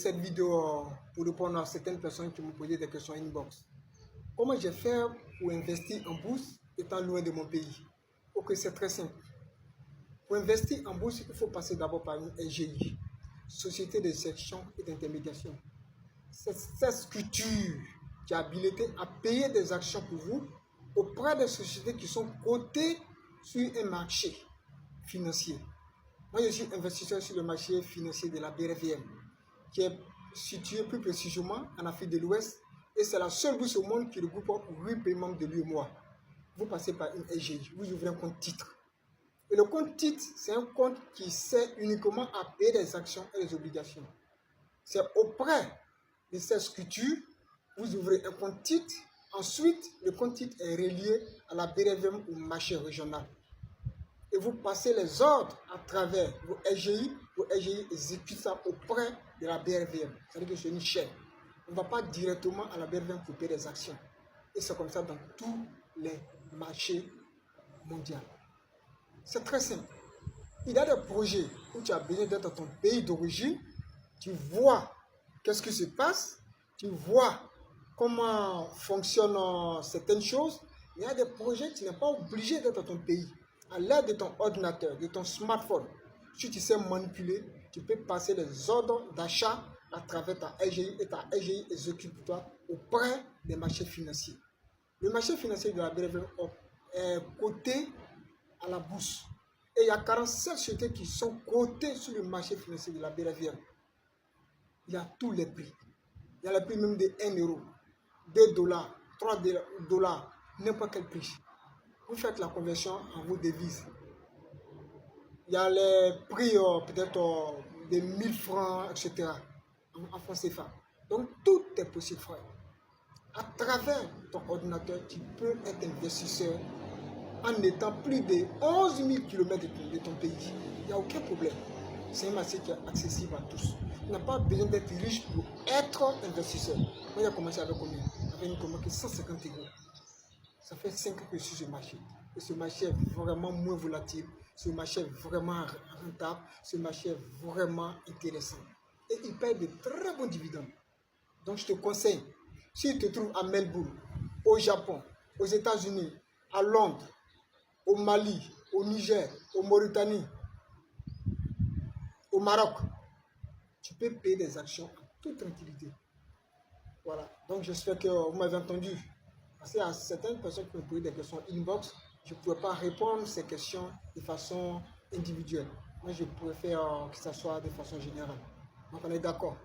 cette vidéo pour répondre à certaines personnes qui me posaient des questions inbox. Comment j'ai fait pour investir en bourse étant loin de mon pays? Ok, c'est très simple. Pour investir en bourse, il faut passer d'abord par une SGI, Société de gestion et d'intermédiation. C'est cette structure qui est habilitée à payer des actions pour vous auprès des sociétés qui sont cotées sur un marché financier. Moi, je suis investisseur sur le marché financier de la BRVM, qui est situé plus précisément en Afrique de l'Ouest, et c'est la seule bourse au monde qui regroupe 8 pays membres de l'UEMOA. Vous passez par une SGI, vous ouvrez un compte titre. Et le compte titre, c'est un compte qui sert uniquement à payer des actions et des obligations. C'est auprès de cette structure, vous ouvrez un compte titre. Ensuite, le compte titre est relié à la BRVM ou marché régional. Et vous passez les ordres à travers vos SGI exécutent ça auprès de la BRVM. C'est-à-dire que c'est une chaîne. On ne va pas directement à la BRVM pour payer des actions. Et c'est comme ça dans tous les marchés mondiaux. C'est très simple. Il y a des projets où tu as besoin d'être dans ton pays d'origine. Tu vois qu'est-ce qui se passe. Tu vois comment fonctionnent certaines choses. Il y a des projets où tu n'es pas obligé d'être dans ton pays. À l'aide de ton ordinateur, de ton smartphone, si tu sais manipuler, tu peux passer les ordres d'achat à travers ta SGI et ta SGI exécute pour toi auprès des marchés financiers. Le marché financier de la BRVM est coté à la bourse. Et il y a 47 sociétés qui sont cotées sur le marché financier de la BRVM. Il y a tous les prix. Il y a les prix même de 1 euro, 2 dollars, 3 dollars, n'importe quel prix. Vous faites la conversion en vos devises. Il y a les prix peut-être de 1000 francs, etc. en francs CFA. Donc tout est possible, frère. À travers ton ordinateur, tu peux être investisseur en étant plus de 11 000 km de ton pays. Il n'y a aucun problème. C'est un marché qui est accessible à tous. Tu n'as pas besoin d'être riche pour être investisseur. Moi, j'ai commencé avec combien? Avec une commande de 150 euros. Ça fait 5 ans que je suis sur ce marché. Et ce marché est vraiment moins volatile. Ce marché est vraiment rentable. Ce marché est vraiment intéressant. Et il paye de très bons dividendes. Donc, je te conseille, si tu te trouves à Melbourne, au Japon, aux États-Unis, à Londres, au Mali, au Niger, au Mauritanie, au Maroc, tu peux payer des actions en toute tranquillité. Voilà. Donc, j'espère que vous m'avez entendu. Parce qu'il y a certaines personnes qui me posent des questions inbox, je ne pourrais pas répondre à ces questions de façon individuelle. Moi, je préfère que ça soit de façon générale. Donc, on est d'accord.